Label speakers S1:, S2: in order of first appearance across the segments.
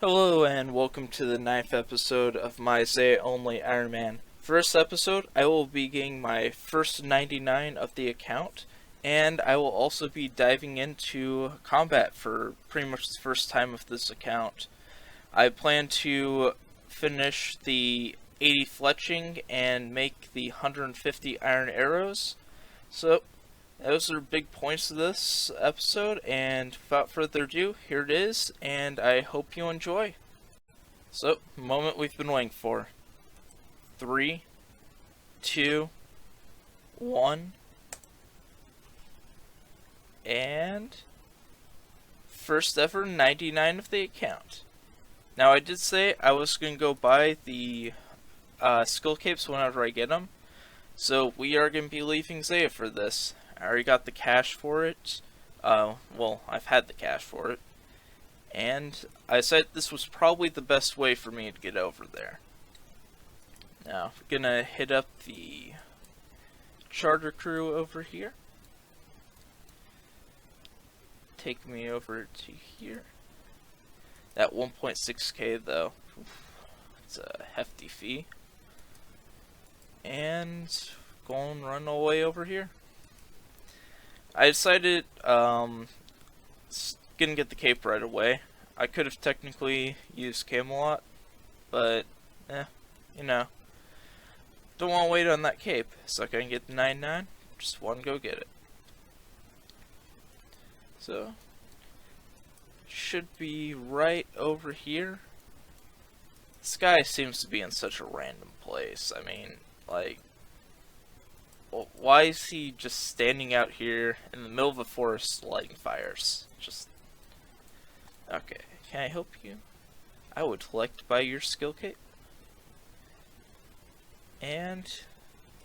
S1: Hello and welcome to the 9th episode of my Zeah only Ironman. For this episode, I will be getting my first 99 of the account, and I will also be diving into combat for pretty much the first time of this account. I plan to finish the 80 fletching and make the 150 iron arrows, so those are big points of this episode, and without further ado, here it is, and I hope you enjoy. So, moment we've been waiting for. 3, 2, 1, and first ever 99 of the account. Now, I did say I was going to go buy the skill capes whenever I get them, so we are going to be leaving Zeah for this. I already got the cash for it. Well, I've had the cash for it. And I said this was probably the best way for me to get over there. Now, we're gonna hit up the charter crew over here. Take me over to here. That 1.6k though, it's a hefty fee. And go and run away over here. I decided gonna get the cape right away. I could have technically used Camelot, but you know, don't want to wait on that cape, so I can get the 99. Just want to go get it. So should be right over here. This guy seems to be in such a random place. I mean, like, why is he just standing out here in the middle of a forest lighting fires? Just... Okay, can I help you? I would like to buy your skill cape. And,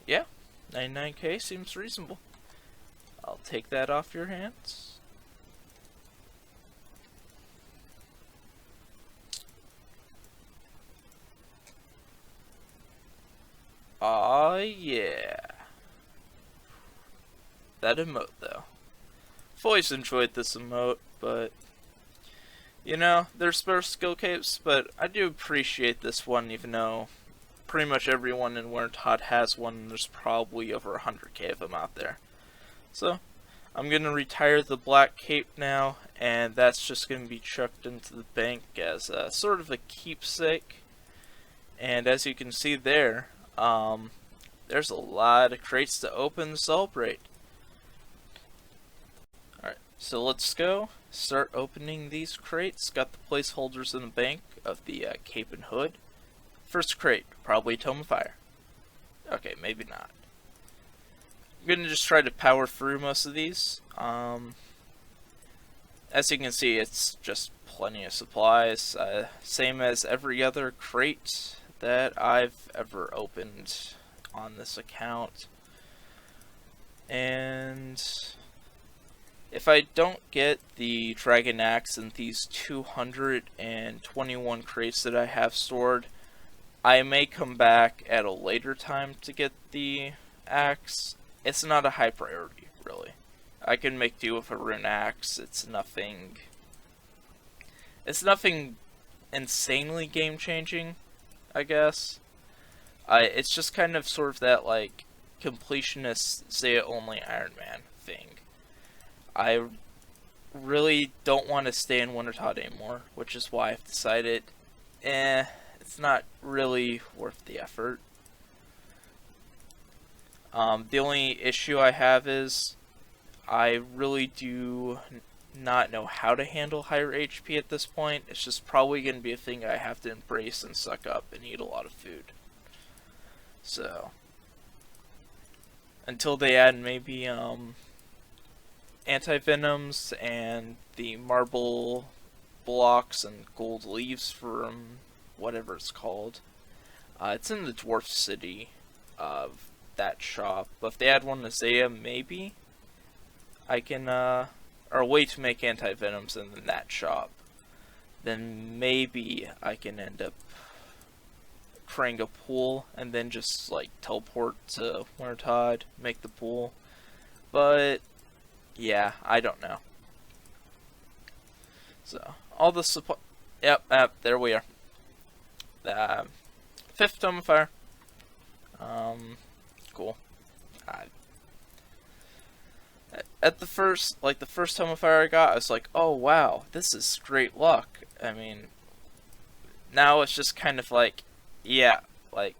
S1: yeah, 99k seems reasonable. I'll take that off your hands. Aw, yeah. That emote, though. I've always enjoyed this emote, but you know, there's better skill capes, but I do appreciate this one, even though pretty much everyone in wintertodt has one, and there's probably over 100k of them out there. So, I'm going to retire the black cape now, and that's just going to be chucked into the bank as a, sort of a keepsake. And as you can see there, there's a lot of crates to open and celebrate. Alright, so let's go. Start opening these crates. Got the placeholders in the bank of the cape and hood. First crate, probably Tome of Fire. Okay, maybe not. I'm gonna just try to power through most of these. As you can see, it's just plenty of supplies. Same as every other crate that I've ever opened on this account. And if I don't get the Dragon Axe in these 221 crates that I have stored, I may come back at a later time to get the axe. It's not a high priority, really. I can make do with a rune axe. It's nothing insanely game-changing, I guess. It's just kind of sort of that, like, completionist Zeah only Ironman thing. I really don't want to stay in wintertodt anymore, which is why I've decided, it's not really worth the effort. The only issue I have is I really do not know how to handle higher HP at this point. It's just probably going to be a thing I have to embrace and suck up and eat a lot of food. So, until they add maybe anti-venoms and the marble blocks and gold leaves from whatever it's called. It's in the dwarf city of that shop, but if they add one to Zeah, maybe I can, or a way to make anti-venoms in that shop, then maybe I can end up creating a pool and then just like teleport to wintertodt, make the pool. But yeah, I don't know. So all the supply. Yep, there we are. Uh, Fifth Tome of Fire. Cool. Uh, at the first, the first Tome of Fire I got, I was like, oh wow, this is great luck. I mean, now it's just kind of like, yeah, like,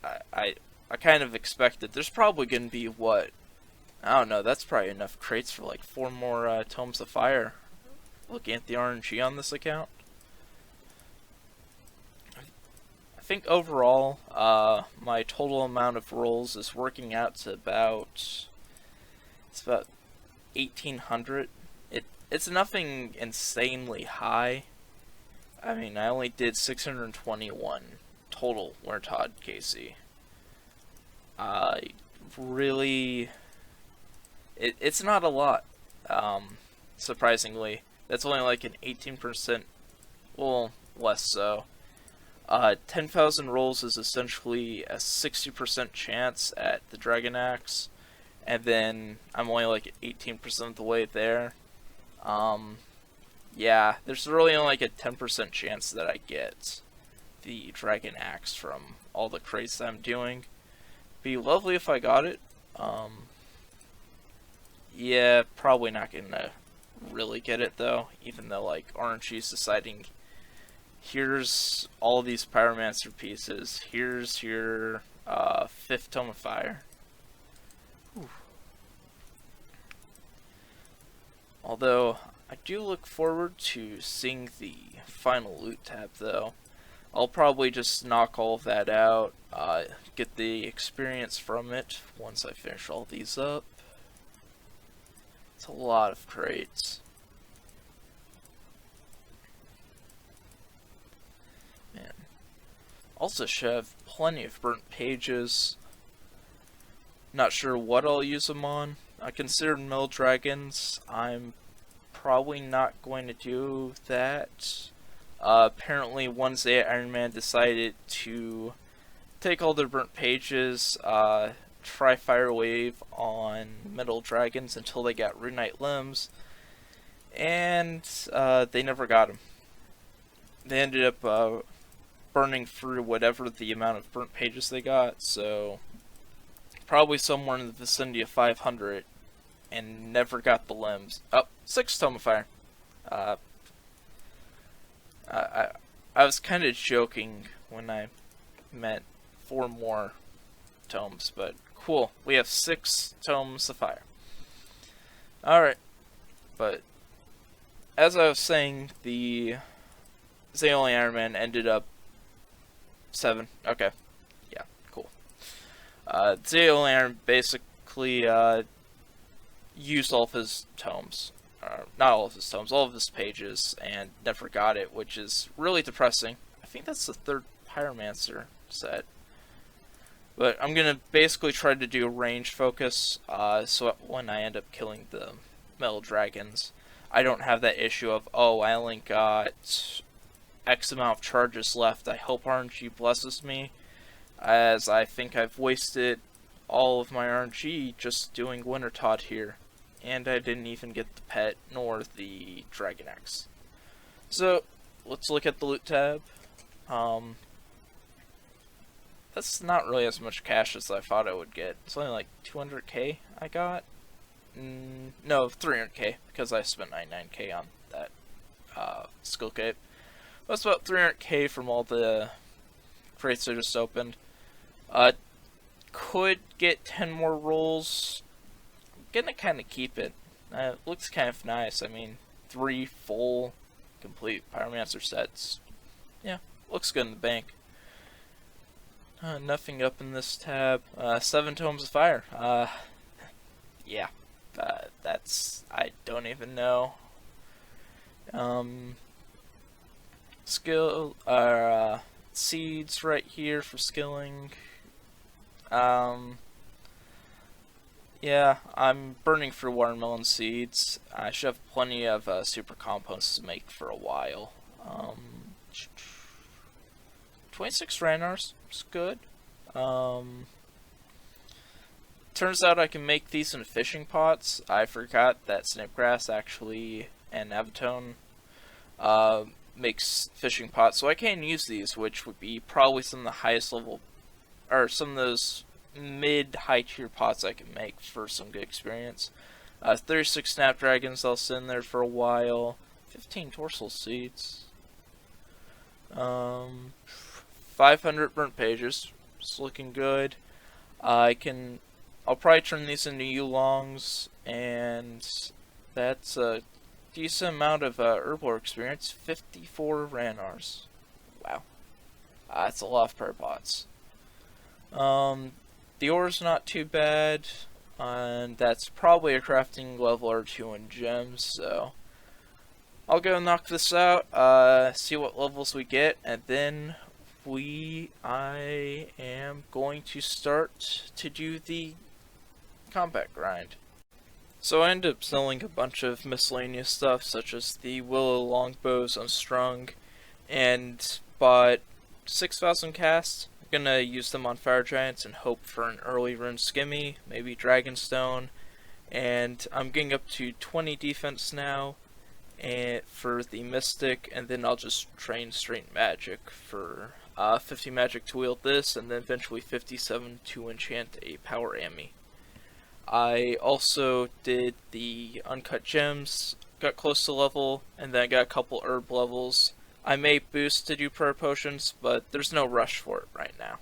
S1: I, I, I kind of expected. There's probably gonna be, what, I don't know, that's probably enough crates for like 4 more Tomes of Fire. Looking at the RNG on this account. I think overall, my total amount of rolls is working out to about, it's about 1,800. It's nothing insanely high. I mean, I only did 621 total wintertodt KC. Really, it's not a lot. Surprisingly, that's only like an 18%, well, less so. 10,000 rolls is essentially a 60% chance at the Dragon Axe, and then I'm only like 18% of the way there. Yeah, there's really only like a 10% chance that I get the Dragon Axe from all the crates that I'm doing. Be lovely if I got it. Yeah, probably not gonna really get it though, even though like RNG's deciding, here's all these Pyromancer pieces, here's your fifth Tome of Fire. Whew. Although, I do look forward to seeing the final loot tab though. I'll probably just knock all of that out, get the experience from it once I finish all these up. It's a lot of crates. Man. Also should have plenty of burnt pages. Not sure what I'll use them on. I considered mill dragons. I'm probably not going to do that. Apparently one Zeah Ironman decided to take all their burnt pages, try Fire Wave on metal dragons until they got Runite limbs, and they never got them. They ended up burning through whatever the amount of burnt pages they got, so probably somewhere in the vicinity of 500, and never got the limbs. Oh, 6 Tome of Fire. I was kind of joking when I meant 4 more tomes, but cool. We have 6 Tomes of Fire. Alright, but as I was saying, the Zeah only Ironman ended up 7. Okay, yeah, cool. Zeah only Iron basically used all of his tomes. Not all of his tomes, all of his pages, and never got it, which is really depressing. I think that's the 3rd Pyromancer set. But I'm going to basically try to do a range focus, so when I end up killing the metal dragons, I don't have that issue of, oh, I only got X amount of charges left, I hope RNG blesses me, as I think I've wasted all of my RNG just doing wintertodt here. And I didn't even get the pet, nor the Dragon Axe. So, let's look at the loot tab. That's not really as much cash as I thought I would get. It's only like 200k I got. No, 300k, because I spent 99k on that skill cape. That's about 300k from all the crates I just opened. Could get 10 more rolls. Gonna kind of keep it. It looks kind of nice. I mean, 3 full complete Pyromancer sets. Yeah, looks good in the bank. Nothing up in this tab. 7 Tomes of Fire. Yeah, that's, I don't even know. Skill, seeds right here for skilling. Yeah, I'm burning through watermelon seeds. I should have plenty of super compounds to make for a while. 26 Ranars, it's good. Turns out I can make these in fishing pots. I forgot that Snipgrass actually, and Avatone, makes fishing pots, so I can use these, which would be probably some of the highest level, or some of those mid-high tier pots I can make for some good experience. 36 snapdragons, I'll sit in there for a while. 15 dorsal seeds. 500 burnt pages. It's looking good. I'll probably turn these into Yulongs, and that's a decent amount of herbivore experience. 54 Ranars. Wow. That's a lot of prayer pots. The ore's not too bad, and that's probably a crafting level or two in gems, so I'll go knock this out, see what levels we get, and then I am going to start to do the combat grind. So I ended up selling a bunch of miscellaneous stuff, such as the willow longbows unstrung, and bought 6,000 casts. I'm gonna use them on fire giants and hope for an early rune skimmy, maybe dragonstone, and I'm getting up to 20 defense now and for the mystic, and then I'll just train straight magic for 50 magic to wield this, and then eventually 57 to enchant a power Ami. I also did the uncut gems, got close to level, and then I got a couple herb levels. I may boost to do prayer potions, but there's no rush for it right now.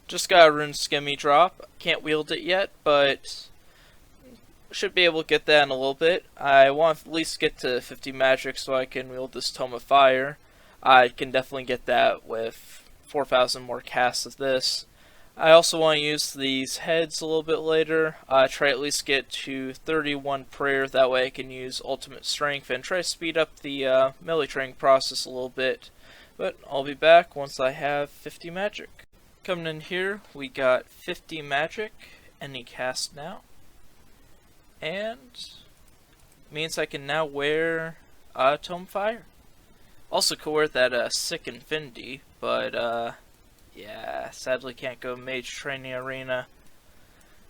S1: Just got a rune skimmy drop. Can't wield it yet, but should be able to get that in a little bit. I want to at least get to 50 magic so I can wield this Tome of Fire. I can definitely get that with 4,000 more casts of this. I also want to use these heads a little bit later. Try at least get to 31 prayer, that way I can use ultimate strength and try to speed up the melee training process a little bit. But I'll be back once I have 50 magic. Coming in here, we got 50 magic, any cast now. And means I can now wear Tome Fire. Also could wear that sick Infinity, but yeah, sadly can't go Mage Training Arena.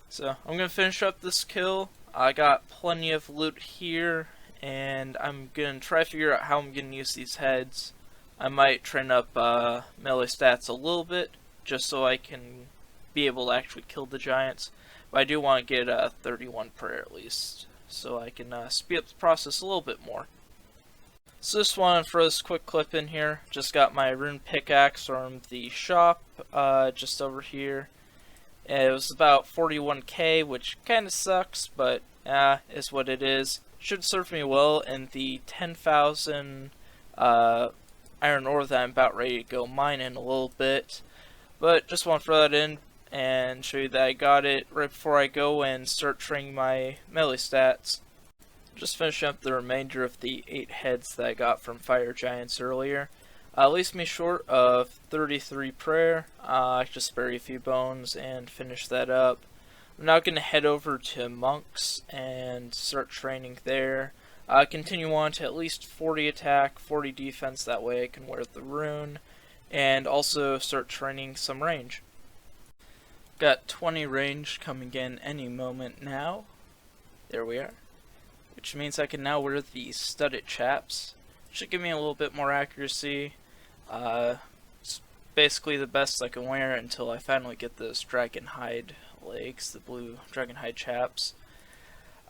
S1: So I'm gonna finish up this kill. I got plenty of loot here, and I'm gonna try to figure out how I'm gonna use these heads. I might train up melee stats a little bit, just so I can be able to actually kill the giants. But I do want to get 31 prayer at least, so I can speed up the process a little bit more. So just want to throw this quick clip in here. Just got my rune pickaxe from the shop just over here. It was about 41k, which kind of sucks, but is what it is. Should serve me well in the 10,000 iron ore that I'm about ready to go mine in a little bit. But just want to throw that in and show you that I got it right before I go and start training my melee stats. Just finishing up the remainder of the 8 heads that I got from fire giants earlier. Leaves me short of 33 prayer. I just bury a few bones and finish that up. I'm now going to head over to monks and start training there. Continue on to at least 40 attack, 40 defense, that way I can wear the rune. And also start training some range. Got 20 range coming in any moment now. There we are. Which means I can now wear the studded chaps. Should give me a little bit more accuracy. It's basically the best I can wear until I finally get those dragon hide legs, the blue dragon hide chaps.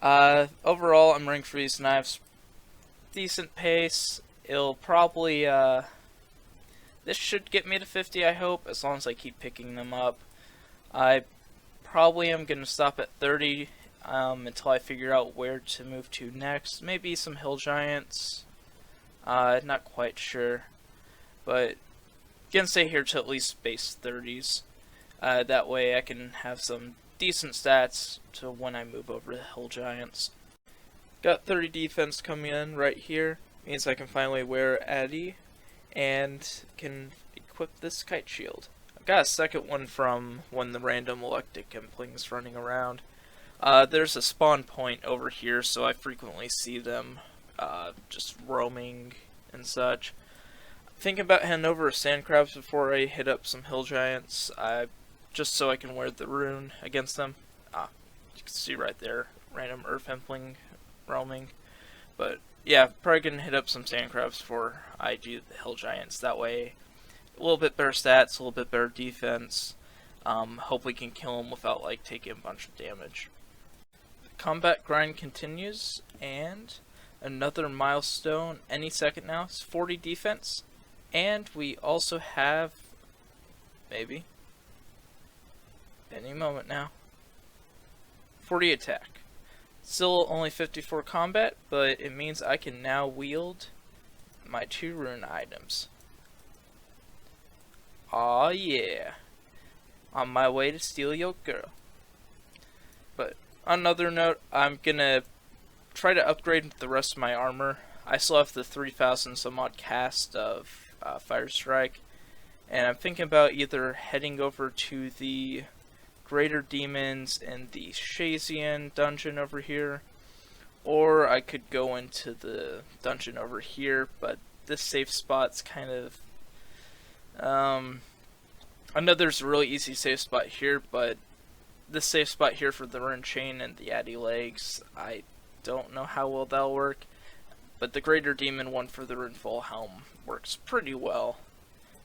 S1: Overall, I'm running for these knives. Decent pace. It'll probably, this should get me to 50, I hope, as long as I keep picking them up. I probably am going to stop at 30 until I figure out where to move to next. Maybe some hill giants. Not quite sure. But gonna stay here to at least base 30s. That way I can have some decent stats to when I move over to hill giants. Got 30 defense coming in right here. Means I can finally wear Addy and can equip this kite shield. I've got a second one from when the random electric implings running around. There's a spawn point over here, so I frequently see them just roaming and such. Thinking about heading over to sand crabs before I hit up some hill giants, just so I can wear the rune against them. You can see right there, random earth impling roaming. But Yeah, probably gonna hit up some sand crabs before I do the hill giants. That way, a little bit better stats, a little bit better defense. Hope we can kill them without like taking a bunch of damage. The combat grind continues, and another milestone any second now. It's 40 defense, and we also have maybe any moment now 40 attack. Still only 54 combat, but it means I can now wield my 2 rune items. Aw yeah. On my way to steal your girl. But on another note, I'm gonna try to upgrade the rest of my armor. I still have the 3,000 some odd cast of Fire Strike, and I'm thinking about either heading over to the Greater Demons in the Shazian dungeon over here, or I could go into the dungeon over here, but this safe spot's kind of I know there's a really easy safe spot here, but this safe spot here for the rune chain and the addy legs, I don't know how well that'll work, but the Greater Demon one for the rune full helm works pretty well.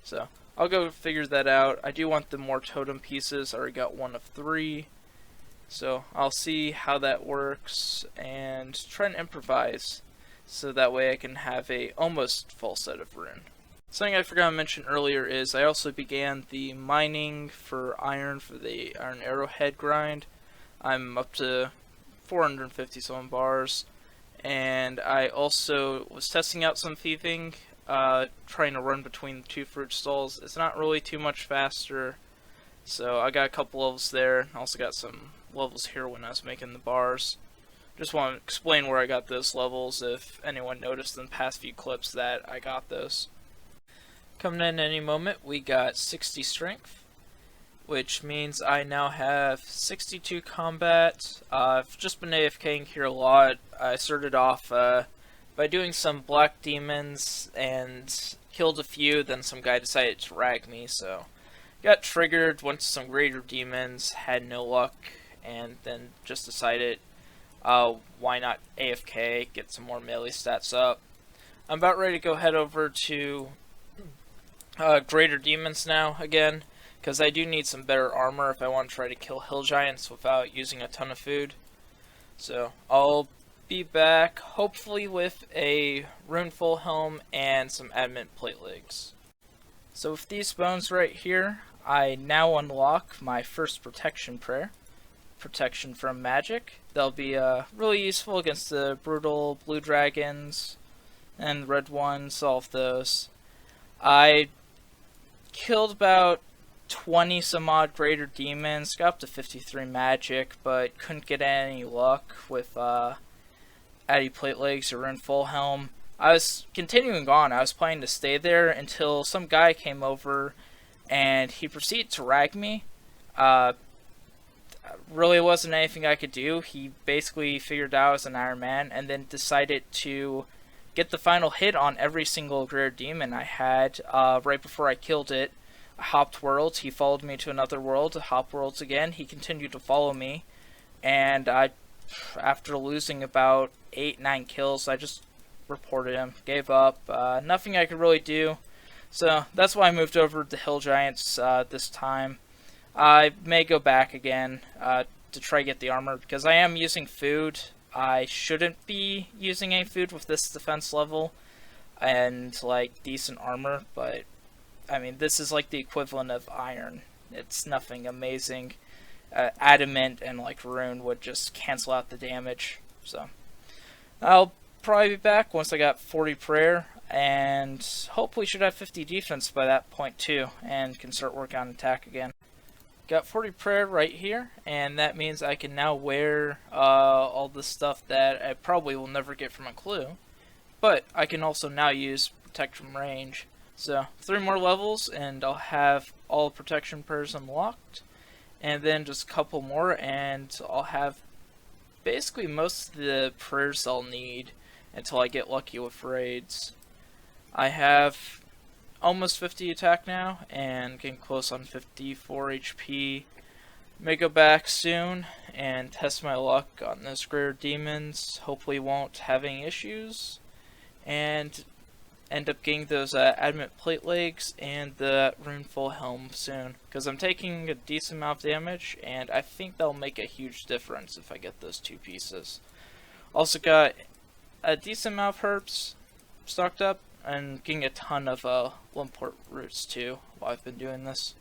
S1: So I'll go figure that out. I do want the more totem pieces. I already got 1 of 3. So I'll see how that works and try and improvise so that way I can have a almost full set of rune. Something I forgot to mention earlier is I also began the mining for iron for the iron arrowhead grind. I'm up to 450 some bars, and I also was testing out some thieving, trying to run between the 2 fruit stalls. It's not really too much faster, so I got a couple levels there. I also got some levels here when I was making the bars. Just want to explain where I got those levels if anyone noticed in the past few clips that I got those. Coming in any moment, we got 60 strength, which means I now have 62 combat. I've just been AFKing here a lot. I started off by doing some black demons and killed a few, then some guy decided to rag me, so got triggered, went to some greater demons, had no luck, and then just decided why not AFK, get some more melee stats up. I'm about ready to go head over to greater demons now again, because I do need some better armor if I want to try to kill hill giants without using a ton of food. So I'll be back hopefully with a rune full helm and some adamant plate legs. So with these bones right here, I now unlock my first protection prayer. Protection from magic. They'll be really useful against the brutal blue dragons and red ones, all of those. I killed about 20 some odd greater demons, got up to 53 magic, but couldn't get any luck with addy plate legs or rune full helm. I was continuing on. I was planning to stay there until some guy came over and he proceeded to rag me. Really wasn't anything I could do. He basically figured out I was an Ironman and then decided to get the final hit on every single greater demon I had right before I killed it. I hopped worlds. He followed me to another world. Hopped worlds again. He continued to follow me, and after losing about 8-9 kills, I just reported him. Gave up. Nothing I could really do. So that's why I moved over to Hill Giants this time. I may go back again to try to get the armor because I am using food. I shouldn't be using any food with this defense level and like decent armor, but I mean this is like the equivalent of iron. It's nothing amazing. Adamant and like rune would just cancel out the damage. So I'll probably be back once I got 40 prayer, and hopefully should have 50 defense by that point too, and can start working on attack again. Got 40 prayer right here, and that means I can now wear all the stuff that I probably will never get from a clue, but I can also now use protect from range. So 3 more levels and I'll have all protection prayers unlocked, and then just a couple more and I'll have basically most of the prayers I'll need until I get lucky with raids. I have almost 50 attack now, and getting close on 54 HP. May go back soon and test my luck on those greater demons. Hopefully won't have any issues. and end up getting those adamant plate legs and the runeful helm soon, because I'm taking a decent amount of damage, and I think that'll make a huge difference if I get those two pieces. Also got a decent amount of herbs stocked up, and getting a ton of Limport roots too while I've been doing this.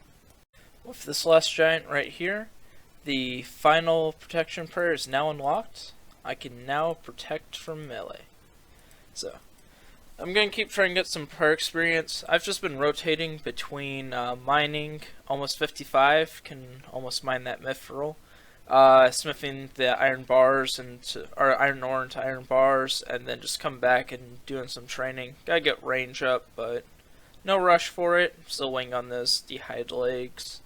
S1: With this last giant right here, the final protection prayer is now unlocked. I can now protect from melee. So, I'm going to keep trying to get some prayer experience. I've just been rotating between mining almost 55, can almost mine that mithril, smithing the iron bars or iron ore into iron bars, and then just come back and doing some training. Gotta get range up, but no rush for it. Still waiting on those dehydrated legs.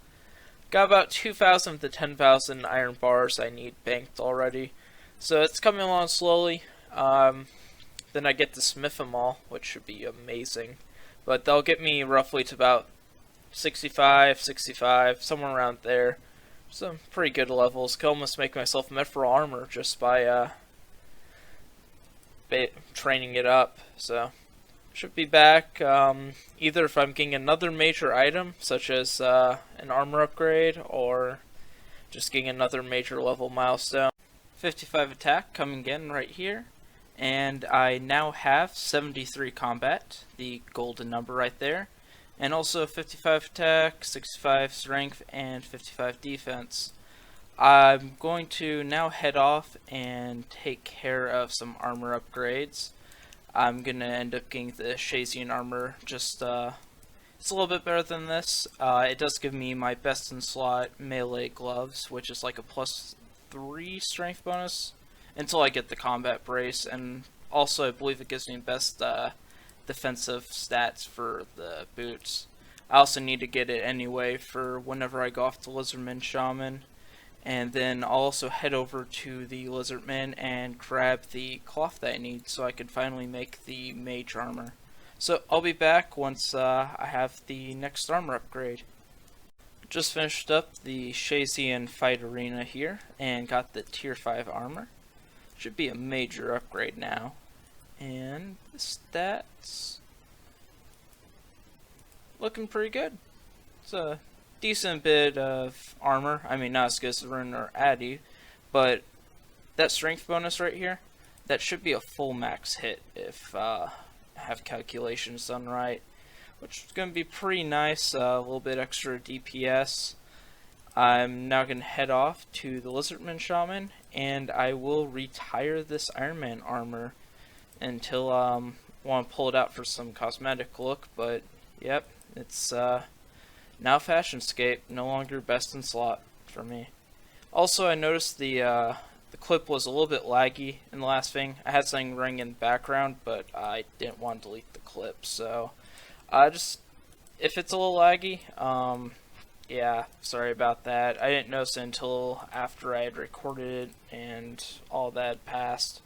S1: Got about 2,000 of the 10,000 iron bars I need banked already, so it's coming along slowly. Then I get to smith them all, which should be amazing. But they'll get me roughly to about 65, somewhere around there. Some pretty good levels. Can almost make myself mithril armor just by training it up. So, should be back either if I'm getting another major item, such as an armor upgrade, or just getting another major level milestone. 55 attack coming in right here. And I now have 73 combat, the golden number right there, and also 55 attack, 65 strength, and 55 defense. I'm going to now head off and take care of some armor upgrades. I'm going to end up getting the Shazian armor, just it's a little bit better than this. It does give me my best in slot melee gloves, which is like a +3 strength bonus until I get the combat brace, and also I believe it gives me best defensive stats for the boots. I also need to get it anyway for whenever I go off to Lizardman Shaman, and then I'll also head over to the Lizardman and grab the cloth that I need so I can finally make the mage armor. So I'll be back once I have the next armor upgrade. Just finished up the Shazian fight arena here and got the tier 5 armor. Should be a major upgrade now. And the stats looking pretty good. It's a decent bit of armor. I mean, not as good as the Rune or Addy, but that strength bonus right here, that should be a full max hit if I have calculations done right, which is going to be pretty nice. A little bit extra DPS. I'm now going to head off to the Lizardman Shaman, and I will retire this Ironman armor until I want to pull it out for some cosmetic look, but yep, it's now Fashionscape, no longer best in slot for me. Also, I noticed the clip was a little bit laggy in the last thing. I had something running in the background, but I didn't want to delete the clip, so just if it's a little laggy, yeah, sorry about that. I didn't notice it until after I had recorded it and all that passed.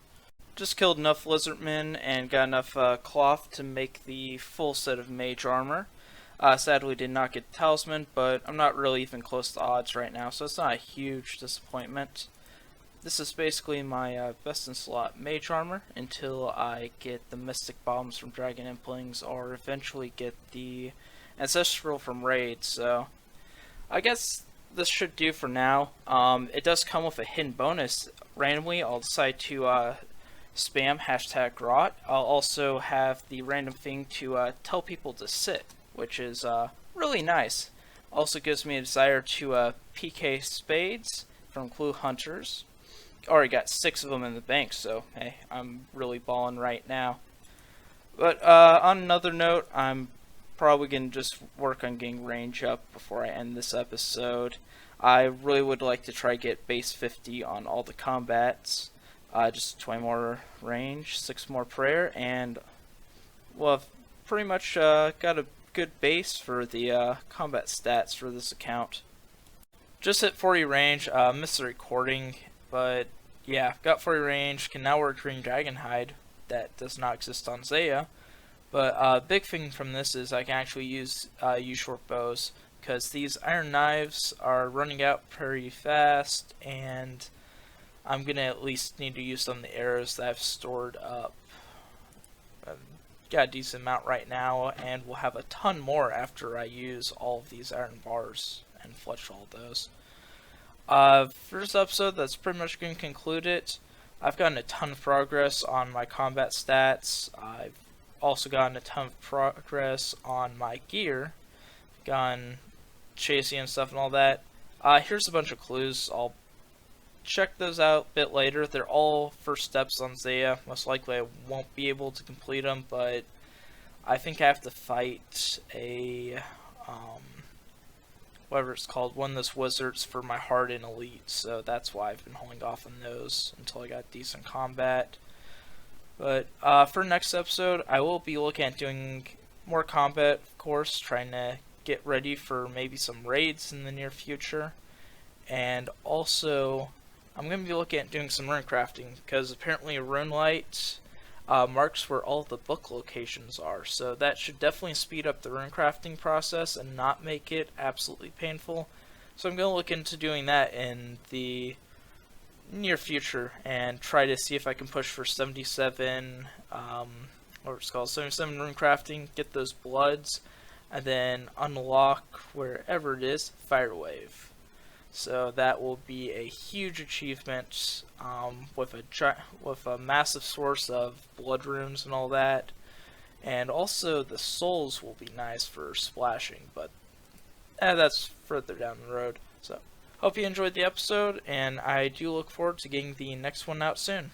S1: Just killed enough lizardmen and got enough cloth to make the full set of mage armor. Sadly did not get the talisman, but I'm not really even close to odds right now, so it's not a huge disappointment. This is basically my best in slot mage armor until I get the mystic bombs from dragon implings or eventually get the ancestral from raids, so I guess this should do for now. It does come with a hidden bonus. Randomly, I'll decide to spam #rot. I'll also have the random thing to tell people to sit, which is really nice. Also gives me a desire to PK spades from Clue Hunters. Already got 6 of them in the bank, so hey, I'm really balling right now. But on another note, I'm probably going to just work on getting range up before I end this episode. I really would like to try get base 50 on all the combats. Just 20 more range, 6 more prayer, and well, I've pretty much got a good base for the combat stats for this account. Just hit 40 range, missed the recording, but yeah, got 40 range, can now wear green dragon hide. That does not exist on Zeah. But big thing from this is I can actually use short bows, because these iron knives are running out pretty fast, and I'm gonna at least need to use some of the arrows that I've stored up. got a decent amount right now, and we'll have a ton more after I use all of these iron bars and fletch all those. For this episode, that's pretty much going to conclude it. I've gotten a ton of progress on my combat stats. I've also gotten a ton of progress on my gear. Gotten chasing and stuff and all that. Here's a bunch of clues. I'll check those out a bit later. They're all first steps on Zeah. Most likely I won't be able to complete them, but I think I have to fight a whatever it's called, one of those wizards for my hardened elite, so that's why I've been holding off on those until I got decent combat. But for next episode, I will be looking at doing more combat, of course, trying to get ready for maybe some raids in the near future. And also, I'm going to be looking at doing some rune crafting, because apparently RuneLight marks where all the book locations are, so that should definitely speed up the rune crafting process and not make it absolutely painful. So I'm going to look into doing that in the near future and try to see if I can push for 77 what it's called, 77 rune crafting, get those bloods, and then unlock wherever it is Firewave. So that will be a huge achievement with a massive source of blood runes and all that. And also the souls will be nice for splashing, but that's further down the road. So hope you enjoyed the episode, and I do look forward to getting the next one out soon.